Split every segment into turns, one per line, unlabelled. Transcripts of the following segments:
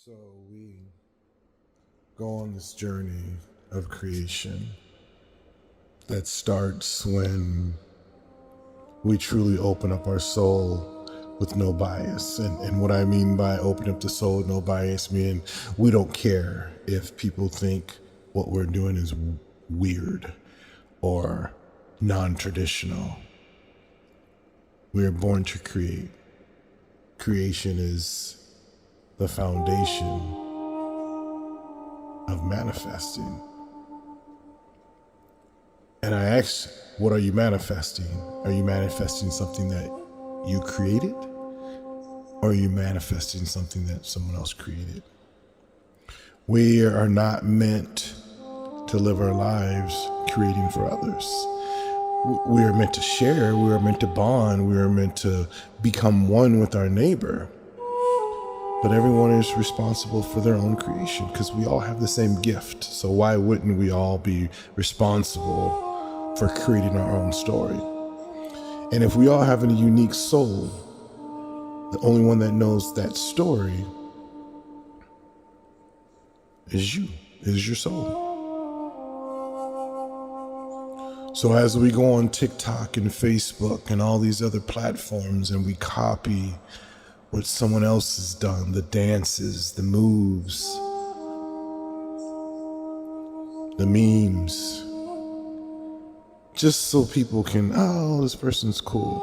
So we go on this journey of creation that starts when we truly open up our soul with no bias. And what I mean by open up the soul with no bias, meaning we don't care if people think what we're doing is weird or non-traditional. We are born to create. Creation is the foundation of manifesting. And I ask, what are you manifesting? Are you manifesting something that you created? Or are you manifesting something that someone else created? We are not meant to live our lives creating for others. We are meant to share, we are meant to bond, we are meant to become one with our neighbor. But everyone is responsible for their own creation because we all have the same gift. So why wouldn't we all be responsible for creating our own story? And if we all have a unique soul, the only one that knows that story is you, is your soul. So as we go on TikTok and Facebook and all these other platforms and we copy what someone else has done, the dances, the moves, the memes, just so people can, oh, this person's cool.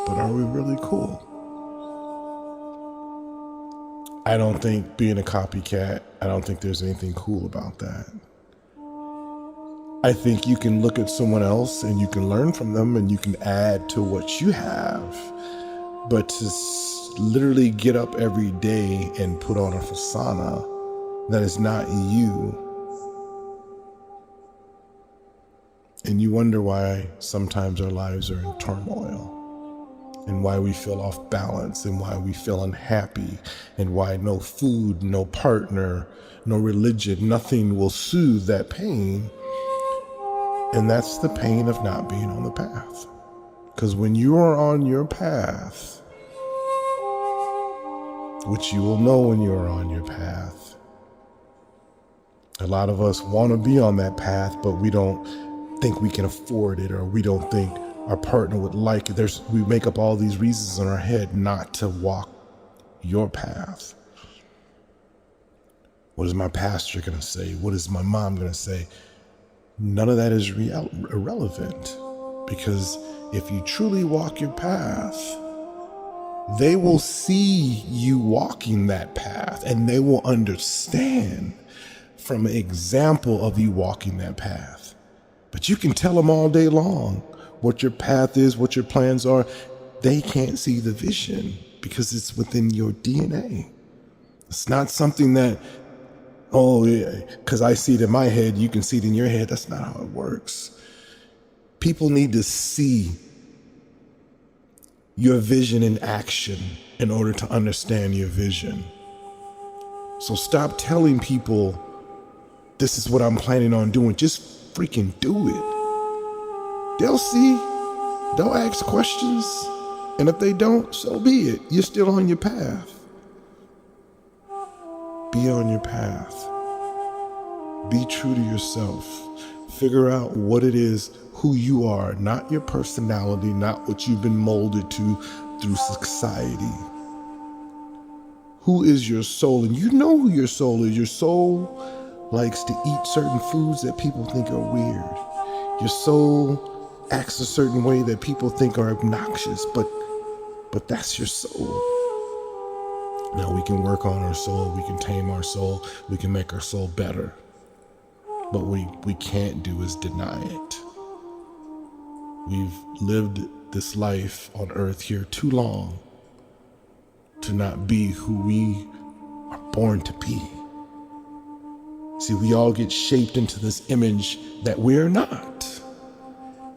But are we really cool? I don't think being a copycat, I don't think there's anything cool about that. I think you can look at someone else and you can learn from them and you can add to what you have. But to literally get up every day and put on a persona that is not you, and you wonder why sometimes our lives are in turmoil, and why we feel off balance, and why we feel unhappy, and why no food, no partner, no religion, nothing will soothe that pain. And that's the pain of not being on the path. Because when you are on your path, which you will know when you're on your path, a lot of us want to be on that path, but we don't think we can afford it, or we don't think our partner would like it. We make up all these reasons in our head not to walk your path. What is my pastor going to say? What is my mom going to say? None of that is irrelevant, because if you truly walk your path, they will see you walking that path and they will understand from an example of you walking that path. But you can tell them all day long what your path is, what your plans are. They can't see the vision because it's within your DNA. It's not something that, oh, yeah, because I see it in my head, you can see it in your head. That's not how it works. People need to see your vision in action in order to understand your vision. So stop telling people, this is what I'm planning on doing. Just freaking do it. They'll see. They'll ask questions. And if they don't, so be it. You're still on your path. Be on your path. Be true to yourself. Figure out what it is, who you are, not your personality, not what you've been molded to through society. Who is your soul? And you know who your soul is. Your soul likes to eat certain foods that people think are weird. Your soul acts a certain way that people think are obnoxious, but that's your soul. Now we can work on our soul, we can tame our soul, we can make our soul better. But what we can't do is deny it. We've lived this life on earth here too long to not be who we are born to be. See, we all get shaped into this image that we're not.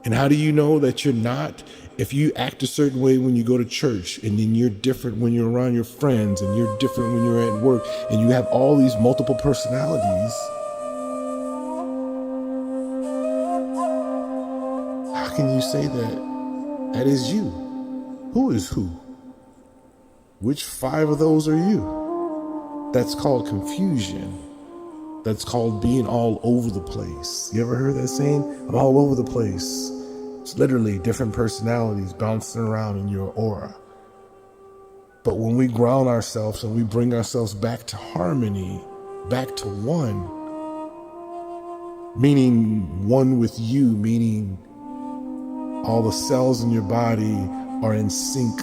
And how do you know that you're not? If you act a certain way when you go to church, and then you're different when you're around your friends, and you're different when you're at work, and you have all these multiple personalities, how can you say that is you? Who is who? Which 5 of those are you? That's called confusion. That's called being all over the place. You ever heard that saying? I'm all over the place. It's literally different personalities bouncing around in your aura. But when we ground ourselves and we bring ourselves back to harmony, back to one, meaning one with you, meaning all the cells in your body are in sync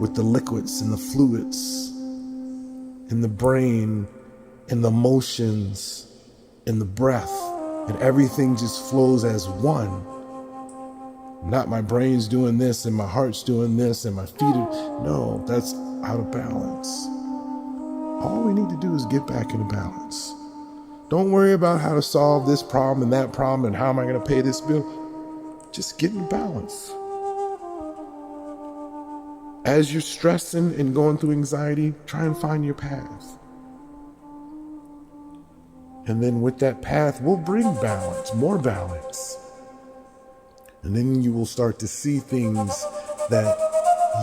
with the liquids and the fluids in the brain, in the emotions, in the breath, and everything just flows as one. Not my brain's doing this and my heart's doing this and my feet are, no, that's out of balance. All we need to do is get back into balance. Don't worry about how to solve this problem and that problem and how am I going to pay this bill. Just get in balance. As you're stressing and going through anxiety, try and find your path. And then with that path, we'll bring balance, more balance. And then you will start to see things that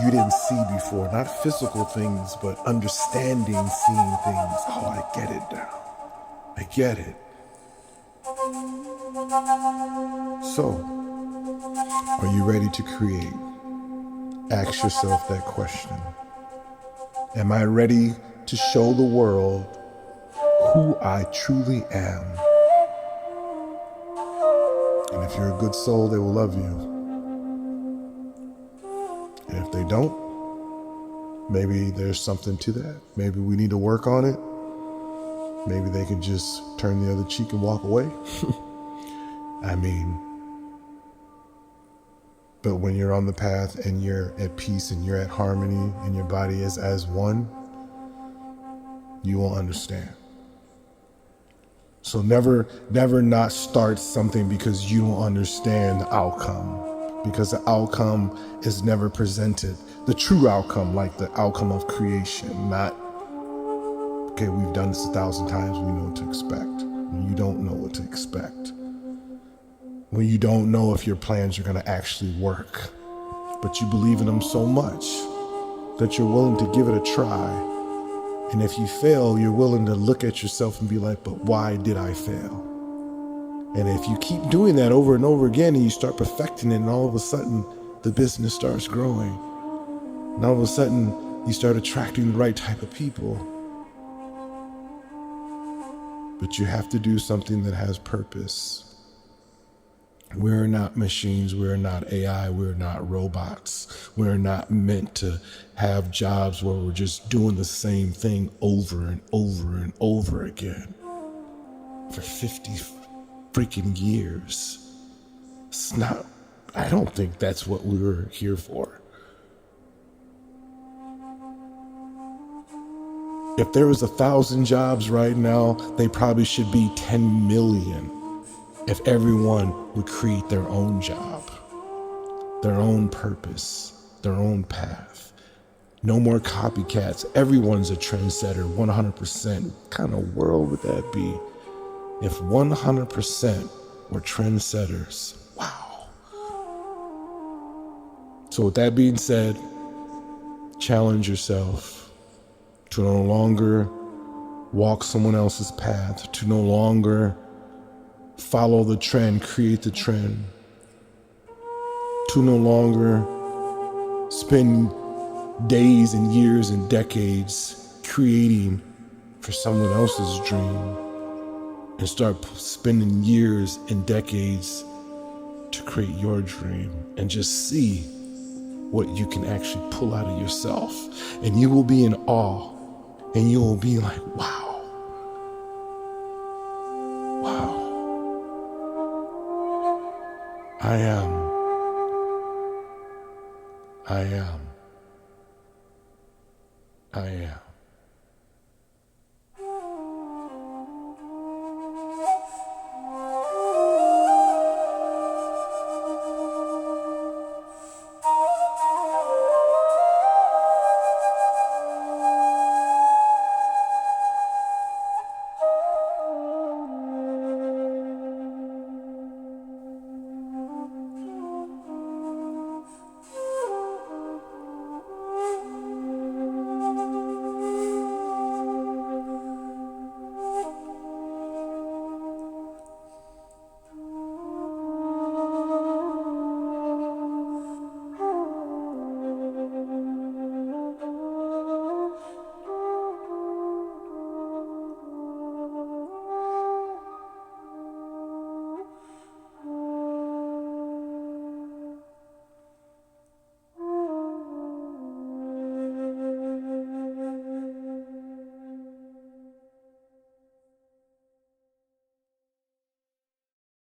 you didn't see before. Not physical things, but understanding, seeing things. Oh, I get it now. I get it. So, are you ready to create? Ask yourself that question. Am I ready to show the world who I truly am? And if you're a good soul, they will love you. And if they don't, maybe there's something to that. Maybe we need to work on it. Maybe they can just turn the other cheek and walk away. I mean, but when you're on the path and you're at peace and you're at harmony and your body is as one, you will understand. So never not start something because you don't understand the outcome, because the outcome is never presented. The true outcome, like the outcome of creation, not, okay, we've done this 1,000 times, we know what to expect. When you don't know what to expect. When you don't know if your plans are going to actually work, but you believe in them so much that you're willing to give it a try. And if you fail, you're willing to look at yourself and be like, but why did I fail? And if you keep doing that over and over again and you start perfecting it, and all of a sudden the business starts growing, and all of a sudden you start attracting the right type of people. But you have to do something that has purpose. We're not machines, we're not AI, we're not robots. We're not meant to have jobs where we're just doing the same thing over and over and over again for 50 freaking years. It's not, I don't think that's what we were here for. If there was 1,000 jobs right now, they probably should be 10 million. If everyone would create their own job, their own purpose, their own path. No more copycats. Everyone's a trendsetter, 100%. What kind of world would that be? If 100% were trendsetters, wow. So with that being said, challenge yourself to no longer walk someone else's path, to no longer follow the trend, create the trend, to no longer spend days and years and decades creating for someone else's dream and start spending years and decades to create your dream, and just see what you can actually pull out of yourself. And you will be in awe, and you will be like, wow, wow. I am.